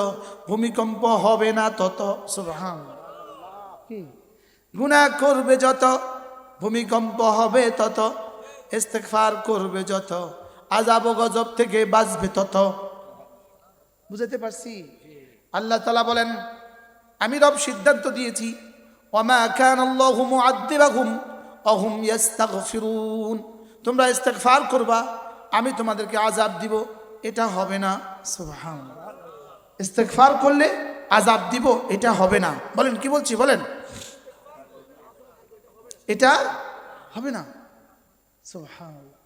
ভূমিকম্প হবে না তত। সুবহানাল্লাহ। কি গুনাহ করবে যত ভূমিকম্প হবে তত, ইস্তেগফার করবে যত আযাব ও গজব থেকে বাঁচবে তত। বুঝাতে পারছি? আল্লাহ তাআলা বলেন, আমি রব সিদ্ধান্ত দিয়েছি, ওয়ামা কানাল্লাহু মুআদ্দিবাহুম ওয়া হুম ইস্তাগফিরুন, তোমরা ইস্তেগফার করবা আমি তোমাদেরকে আযাব দিব, এটা হবে না। সুবহানাল্লাহ। ইস্তেগফার করলে আযাব দিব এটা হবে না। বলেন কি বলছি বলেন, এটা হবে না। সুবহানাল্লাহ।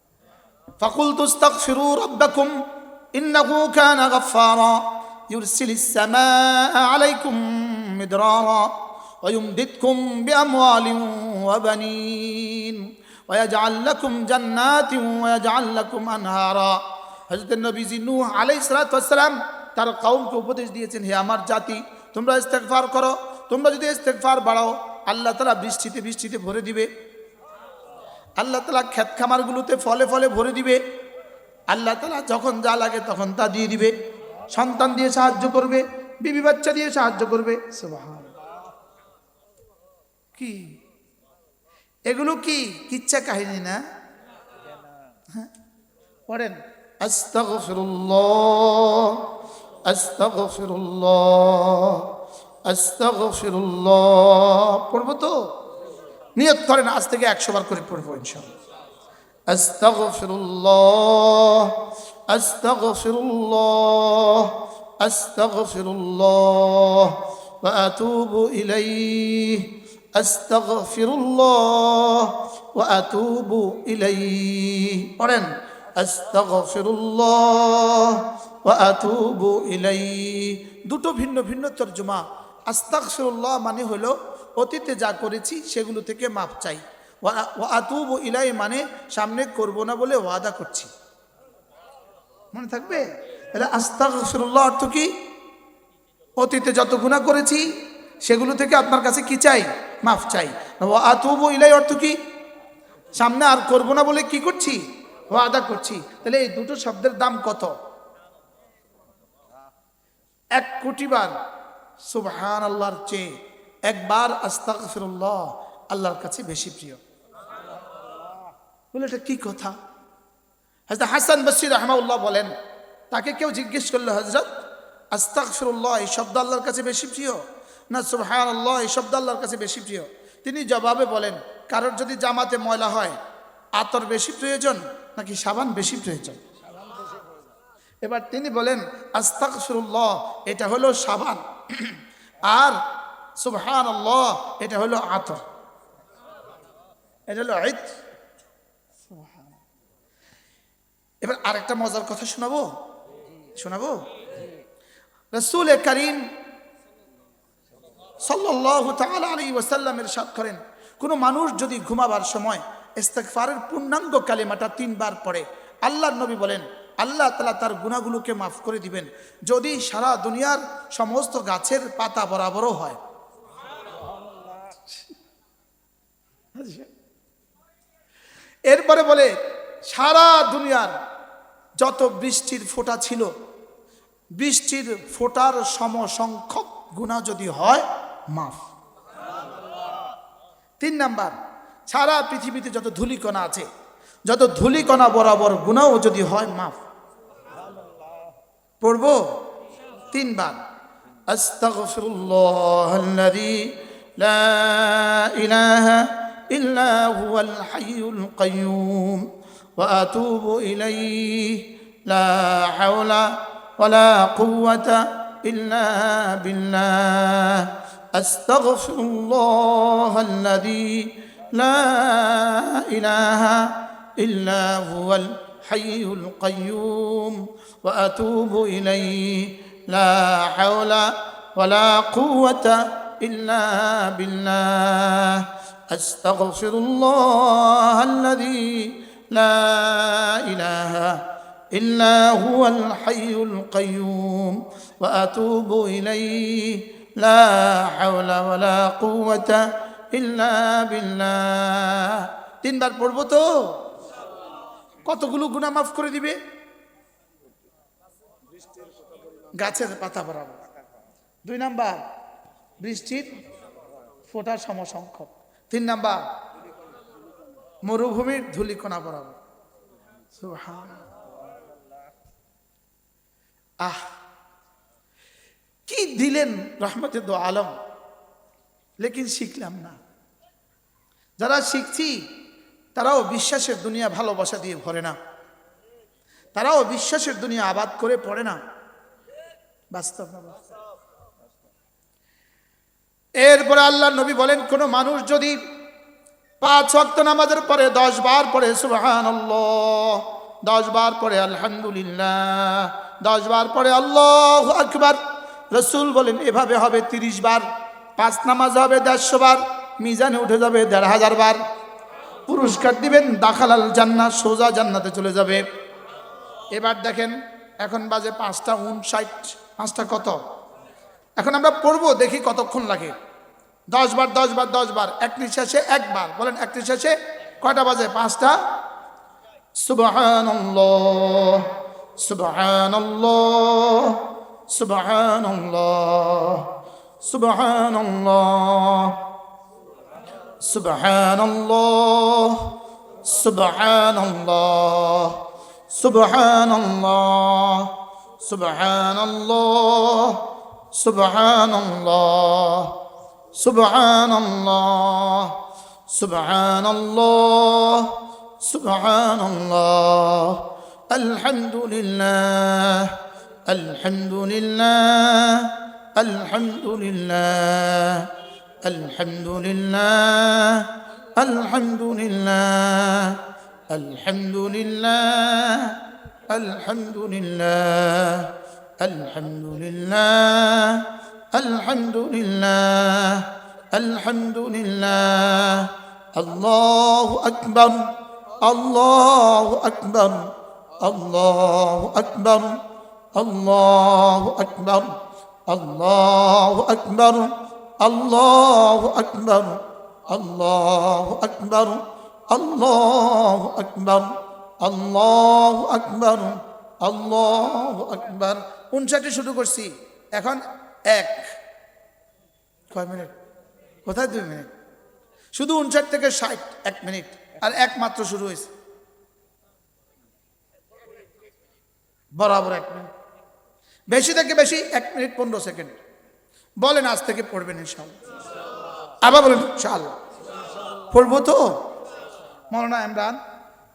ফাকুলতু ইস্তাগফিরু রাব্বাকুম ইন্নাহু কানা গাফফারা ইউরসিলিস সামাআ আলাইকুম মিদরারা ওয়া ইউমদিদকুম বিআমওয়ালিন ওয়া বানিন ওয়া ইয়াজআল লাকুম জান্নাতিন ওয়া ইয়াজআল লাকুম আনহারা। হযরত নবীজি নূহ আলাইহিস সালাতু ওয়াস সালাম তার কওমকে উপদেশ দিয়েছেন, হে আমার জাতি, তোমরা ইস্তেগফার করো, তোমরা যদি ইস্তেগফার বাড়াও আল্লাহ তাআলা বৃষ্টিতে ভরে দিবে, আল্লাহ তাআলা ক্ষেত খামারগুলোতে ফলে ফলে ভরে দিবে, আল্লাহ তাআলা যখন যা লাগে তখন তা দিয়ে দিবে, সন্তান দিয়ে সাহায্য করবে, বিবি বাচ্চা দিয়ে সাহায্য করবে। সুবহানাল্লাহ। কি এগুলো কি কিচ্ছা কাহিনী না? হ্যাঁ পড়েন, আস্তাগফিরুল্লাহ আস্তাগফিরুল্লাহ আস্তাগফিরুল্লাহ। পড়বো তো? নিয়ত করেন আজ থেকে 100 বার করে পড়বো ইনশাআল্লাহ। আস্তাগফিরুল্লাহ আস্তাগফিরুল্লাহ আস্তাগফিরুল্লাহ ওয়া আতুবু ইলাইহি আস্তাগফিরুল্লাহ ওয়া আতুবু ইলাইহি। পড়েন, আস্তাগফিরুল্লাহ ওয়া আতুবু ইলাইহি। দুটো ভিন্ন ভিন্ন তরজমা। আস্তাগফিরুল্লাহ মানে হলো অতীতে যা করেছি সেগুলো থেকে মাপ চাই, ওয়া আতুবু ইলাইহি মানে সামনে করব না বলে ওয়াদা করছি। মনে থাকবে? তাহলে আস্তাগফিরুল্লাহ অর্থ কি? অতীতে যত গুনাহ করেছি সেগুলো থেকে আপনার কাছে কি চাই? মাফ চাই। ওয়া আতুবু ইলাইহি অর্থ কি? সামনে আর করব না বলে কি করছি? ওয়াদা করছি। তাহলে এই দুটো শব্দের দাম কত? 1 কোটি বার সুবহানাল্লাহর চেয়ে একবার আস্তাগফিরুল্লাহ আল্লাহর কাছে বেশি প্রিয়। বলে এটা কি কথা? হযরত হাসান বসরি রাহমাহুল্লাহ বলেন, তাকে কেউ জিজ্ঞেস করলো, হযরত আস্তাগফিরুল্লাহ এই শব্দ আল্লাহর কাছে বেশি প্রিয় না সুবহানাল্লাহ এই শব্দ আল্লাহর কাছে বেশি প্রিয়? তিনি জবাবে বলেন, কারোর যদি জামাতে ময়লা হয় আতর বেশি প্রয়োজন নাকি সাবান বেশি প্রয়োজন? এবার তিনি বলেন আস্তাগফিরুল্লাহ এটা হলো সাবান, আর সুবহানাল্লাহ এটা হলো আতর, এটা হলো ঈদ। এবার আরেকটা মজার কথা শোনাবো। রাসূল করিম সাল্লাল্লাহু তাআলা আলাইহি ওয়াসাল্লাম ইরশাদ করেন, কোন মানুষ যদি ঘুমাবার সময় ইস্তিগফারের পূর্ণাঙ্গ কালিমাটা 3 বার পড়ে, আল্লাহর নবী বলেন আল্লাহ তাআলা তার গুনাহগুলোকে মাফ করে দিবেন, যদি সারা দুনিয়ার সমস্ত গাছের পাতা বরাবরও হয়। এরপরে বলে সারা দুনিয়ার যত বৃষ্টির ফোঁটা ছিল, বৃষ্টির ফোঁটার সমসংখ্যক গুনাহ যদি হয় মাফ। 3 নাম্বার, সারা পৃথিবীতে যত ধূলিকণা আছে, যত ধূলিকণা বরাবর গুনাহও যদি হয় মাফ। পড়বো 3 বার, আস্তাগফিরুল্লাহাল্লাযী লা ইলাহা ইল্লা হুয়াল হাইয়ুল কাইয়্যুম ওয়া আতুবু ইলাইহি লা হাওলা ওয়ালা কুওয়াতা ইল্লা বিল্লাহ। আস্তাগফিরুল্লাহাল্লাযী লা ইলাহা ইল্লা হুয়াল হাইয়ুল কাইয়্যুম ওয়া আতুবু ইলাইহি লা হাওলা ওয়ালা কুওয়াতা ইল্লা বিল্লাহ। আস্তাগফিরুল্লাহাল্লাযী লা ইলাহা ইল্লা হুয়াল হাইয়ুল কাইয়্যুম ওয়া আতুবু ইলাইহি লা হাওলা ওয়ালা কুওয়াতা ইল্লা বিল্লাহ। 3 বার পড়বো তো কতগুলো গুনাহ মাফ করে দিবে? গাছের পাতা বরাবর। 2 নাম্বার, বৃষ্টির ফোঁটার সমসংখ্যক। 3 নাম্বার, মরুভূমির ধূলিকণা বরাবর। সুবহানাল্লাহ। কি দিলেন রহমতে দো আলম, লেকিন শিখলাম না। যারা শিখছি তারাও বিশ্বাসের দুনিয়া ভালোবাসা দিয়ে ভরে না, তারাও বিশ্বাসের দুনিয়া আবাদ করে পড়ে না। বাস্তব না? এরপরে আল্লাহ নবী বলেন, কোন মানুষ যদি 5 ওয়াক্ত নামাজের পরে 10 বার পড়ে সুবহানাল্লাহ, 10 বার পড়ে আলহামদুলিল্লাহ, 10 বার পড়ে আল্লাহু আকবার, রাসূল বলেন এভাবে হবে 30 বার। 5 নামাজ হবে 150 বার, মিজানে উঠে যাবে 1500 বার। পুরস্কার দিবেন দাখালাল জান্নাহ, সোজা জান্নাতে চলে যাবে। এবার দেখেন এখন বাজে 5:59, 5টা কত? এখন আমরা পড়বো, দেখি কতক্ষণ লাগে। 10 বার 10 বার 10 বার, এক নিঃশ্বাসে একবার বলেন। এক নিঃশ্বাসে কয়টা বাজে? 5টা। সুবহানাল্লাহ সুবহানাল্লাহ সুবহানাল্লাহ সুবহানাল্লাহ সুবহানাল্লাহ সুবহানাল্লাহ সুবহানাল্লাহ সুবহানাল্লাহ সুবহানাল্লাহ সুবহানাল্লাহ সুবহানাল্লাহ সুবহানাল্লাহ। আলহামদুলিল্লাহ আলহামদুলিল্লাহ আলহামদুলিল্লাহ আলহামদুলিল্লাহ আলহামদুলিল্লাহ আলহামদুলিল্লাহ আলহামদুলিল্লাহ, আলহামদুলিল্লাহ, আলহামদুলিল্লাহ, আলহামদুলিল্লাহ। আল্লাহু আকবার, আল্লাহু আকবার, আল্লাহু আকবার, আল্লাহু আকবার, আল্লাহু আকবার, আল্লাহু আকবার, আল্লাহু আকবার, আল্লাহু আকবার, আল্লাহু আকবার, আল্লাহু আকবার। 59 শুরু করছি, এখন এক। কয় মিনিট? কোথায় 2 মিনিট? শুধু 59 থেকে 60, 1 মিনিট, আর এক মাত্র শুরু হয়েছে, বরাবর 1 মিনিট, বেশি থেকে বেশি 1 মিনিট 15 সেকেন্ড। বলেন আজ থেকে পড়বেন ইনশাআল্লাহ। আবার বলেন ইনশাআল্লাহ। পড়বো তো মৌলানা ইমরান?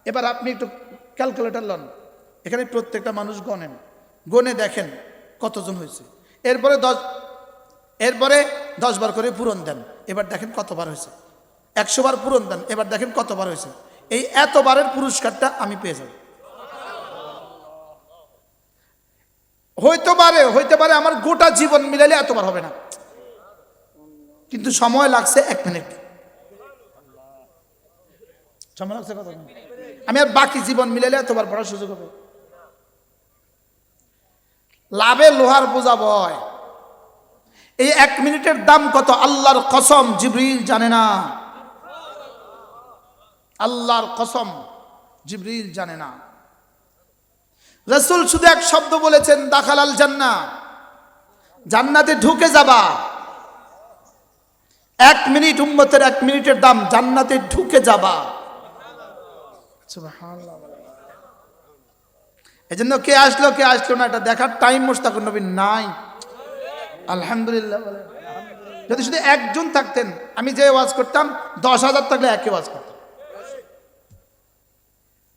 এবার আপনি একটু ক্যালকুলেটর লন, এখানে প্রত্যেকটা মানুষ গণেন, গনে দেখেন কতজন হয়েছে। এরপরে 10 বার করে পূরণ দেন, এবার দেখেন কতবার হয়েছে। 100 বার পূরণ দেন, এবার দেখেন কতবার হয়েছে। এই এতবারের পুরস্কারটা আমি পেয়ে যাব। হইতে পারে আমার গোটা জীবন মিলালে এতবার হবে না, কিন্তু সময় লাগছে 1 মিনিট। সময় লাগছে কত? আমি আর বাকি জীবন মিলালে এতবার পড়ার সুযোগ হবে। লাভে লোহার বোঝা বয়। এই 1 মিনিটের দাম কত আল্লাহর কসম জিবরিল জানে না। আল্লাহর কসম জিবরিল জানে না। রাসূল শুধু এক শব্দ বলেছেন, দাখালাল জান্নাহ, জান্নাতে ঢুকে যাবা। 1 মিনিট, উম্মতের 1 মিনিটের দাম, জান্নাতে ঢুকে যাবা। সুবহানাল্লাহ। এজন্য কে আসলো কে আসলো না এটা দেখার টাইম মুশতাকুন নবী নাই। আলহামদুলিল্লাহ বলেন। যদি শুধু একজন থাকতেন, আমি যে ওয়াজ করতাম 10,000 থাকলে একই ওয়াজ করতাম।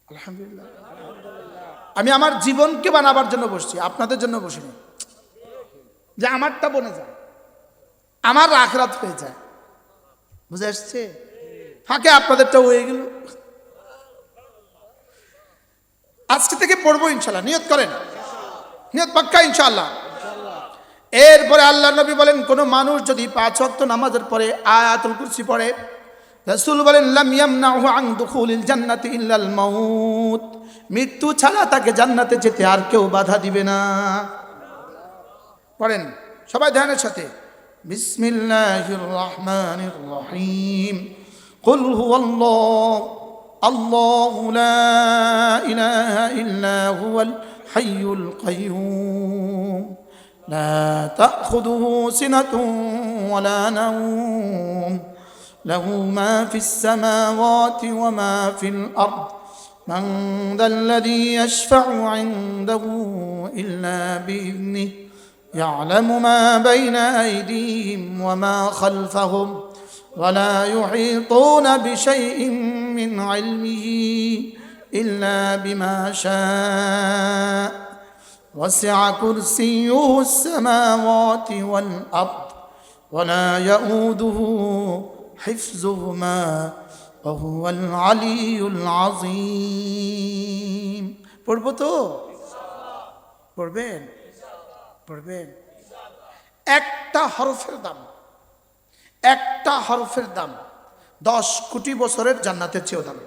আলহামদুলিল্লাহ। আমি আমার জীবনকে বানাবার জন্য বসছি, আপনাদের জন্য বসিনি যে আমারটা বনে যায়, আমার আখিরাত হয়ে যায়। বুঝে আসছে? ফাঁকে আপনাদেরটা হয়ে গেল। আজকে থেকে পড়বো ইনশাআল্লাহ, নিয়ত করেন, নিয়ত পাক্কা ইনশাআল্লাহ। এরপরে আল্লাহ নবী বলেন, কোন মানুষ যদি 5 ওয়াক্ত নামাজের পরে আয়াতুল কুরসি পড়ে, রাসূল বলেন লাম ইয়ামনাহু আন দুখুলিল জান্নাতি ইল্লাল মাউত, মৃত্যু ছাড়া তাকে জান্নাতে যেতে আর কেউ বাধা দিবে না। পড়েন সবাই ধ্যানের সাথে। বিসমিল্লাহির রহমানির রহিম। কুল হুয়াল্লাহু আল্লাহু লা ইলাহা ইল্লা হুয়াল হাইয়ুল কাইয়্যুম লা তাখুযুহু সিনাতুন ওয়ালা নাওম লাহু মা ফিস সামাওয়াতি ওয়া মা ফিল আরদ মান যাল্লাযী ইয়াশফা'ু 'ইনদাহু ইল্লা বিইذনিহি يعلم ما بين أيديهم وما خلفهم ولا يحيطون بشيء من علمه إلا بما شاء وسع كرسيه السماوات والأرض ولا يؤوده حفظهما وهو العلي العظيم. পড়বো তো? পড়বেন? পড়বেন। একটা হরফের দাম 10 কোটি বছরের জান্নাতের চেয়েও দাম।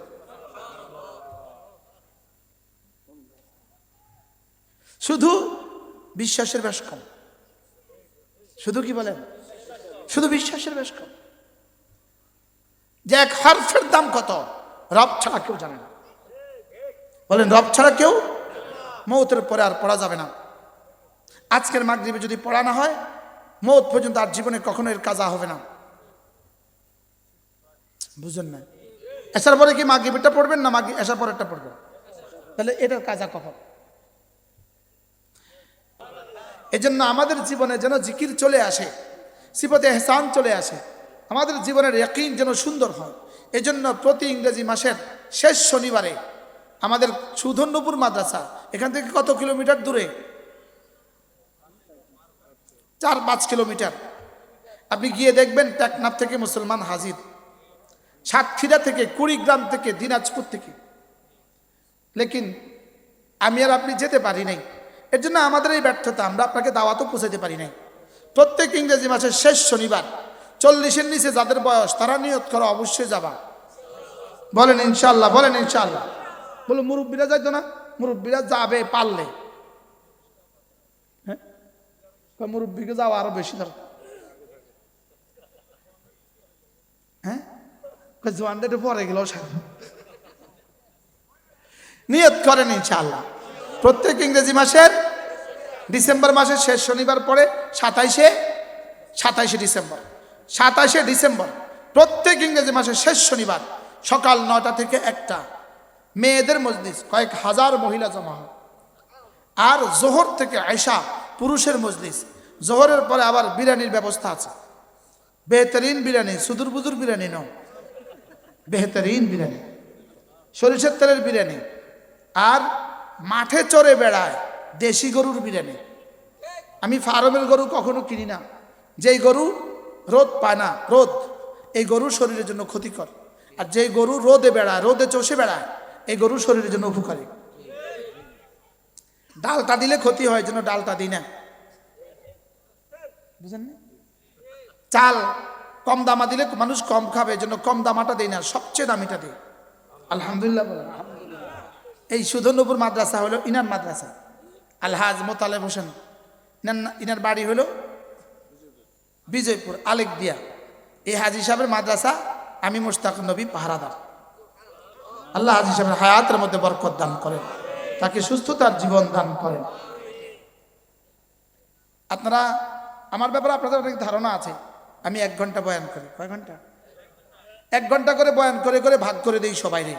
শুধু বিশ্বাসের বেশ কম। শুধু কি বলেন? শুধু বিশ্বাসের বেশ কম। যে এক হরফের দাম কত রব ছাড়া কেউ জানে না। বলেন রব ছাড়া কেউ? মওতের পরে আর পড়া যাবে না। আজকের মাগরিবে যদি পড়া না হয়, মওত পর্যন্ত আর জীবনে কখনো এর কাজা হবে না। বুঝলেন না? এসার পরে কি মাগরিবটা পড়বেন না এসার পরেরটা পড়বেন? তাহলে এটার কাজা কখন? এজন্য আমাদের জীবনে যেন জিকির চলে আসে, সিফাতে ইহসান চলে আসে, আমাদের জীবনের ইয়াকিন যেন সুন্দর হয়। এজন্য প্রতি ইংরেজি মাসের শেষ শনিবারে আমাদের সুধন্যপুর মাদ্রাসা এখান থেকে কত কিলোমিটার দূরে? 4-5 কিলোমিটার। আপনি গিয়ে দেখবেন টেকনাফ থেকে মুসলমান হাজির, সাতক্ষীরা থেকে, কুড়িগ্রাম থেকে, দিনাজপুর থেকে। লেকিন আমি আর আপনি যেতে পারি নাই, এর জন্য আমাদের এই ব্যর্থতা, আমরা আপনাকে দাওয়াতও পৌঁছাতে পারি নাই। প্রত্যেক ইংরেজি মাসের শেষ শনিবার 40-এর নিচে যাদের বয়স তারা নিয়ত করো অবশ্যই যাবা। বলেন ইনশাআল্লাহ, বলেন ইনশাআল্লাহ। বলো মুরব্বীরা যাইতো না, মুরব্বীরা যাবে পারলে। হ্যাঁ, মুরব্বীকে যাওয়া আরো বেশি দরকার। হ্যাঁ, জোয়ানটা একটু পরে গেলেও সাথে নিয়ত করেন ইনশাআল্লাহ। প্রত্যেক ইংরেজি মাসের ডিসেম্বর মাসের শেষ শনিবার পরে 27শে ডিসেম্বর, 27শে ডিসেম্বর প্রত্যেক ইংরেজি মাসের শেষ শনিবার সকাল 9টা থেকে 1টা মেয়েদের মজলিস, কয়েক হাজার মহিলা জমা হয়। আর জোহর থেকে আয়শা পুরুষের মজলিস। জোহরের পরে আবার বিরিয়ানির ব্যবস্থা আছে, বেহতরিন বিরিয়ানি, সুদূর বুদুর বিরিয়ানি নয়, বেহতরিন বিরিয়ানি, সরিষার তেলের বিরিয়ানি। আর মাঠে চড়ে বেড়ায় দেশি গরুর বিরিয়ানি। আমি ফার্মের গরু কখনো কিনি না, যেই গরু রোদ পায় না, রোদ, এই গরু শরীরের জন্য ক্ষতিকর। আর যেই গরু রোদে বেড়ায়, রোদে চষে বেড়ায়, এই গরু শরীরের জন্য উপকারী। ডালটা দিলে ক্ষতি হয়, জন্য ডালটা দিই না, বুঝেন না? চাল কম দামা দিলে মানুষ কম খাবে, জন্য কম দামাটা দেই না, সবচেয়ে দামিটা দিই। আলহামদুলিল্লাহ বলেন। এই সুধনপুর মাদ্রাসা হলো ইনার মাদ্রাসা, আলহাজ মোতালেব হোসেন, ইনার বাড়ি হলো বিজয়পুর আলেক দিয়া। এই হাজি সাহেবের মাদ্রাসা, আমি মুশতাক নবী পাহারাদার। আল্লাহ হাজি সাহেবের হায়াতের মধ্যে বরকত দান করেন, তাকে সুস্থতার জীবন দান করেন। আপনারা আমার ব্যাপারে আপনাদের অনেক ধারণা আছে, আমি 1 ঘন্টা বয়ান করি। কয় ঘন্টা? 1 ঘন্টা করে বয়ান করে করে ভাগ করে দিই সবাইরে।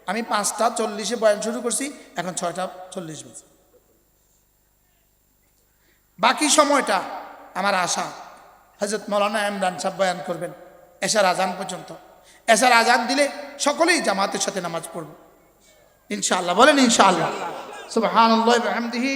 আমি 5টা 40-এ বয়ান শুরু করছি, এখন 6টা 40 বাজে। বাকি সময়টা আমার আশা হযরত মাওলানা ইমরান সাহেব বয়ান করবেন এশার আজান পর্যন্ত। এশার আজান দিলে সকলেই জামাতের সাথে নামাজ পড়ব ইনশাআল্লাহ। বলেন ইনশাআল্লাহ। সুবহানাল্লাহি ওয়া বিহামদিহি।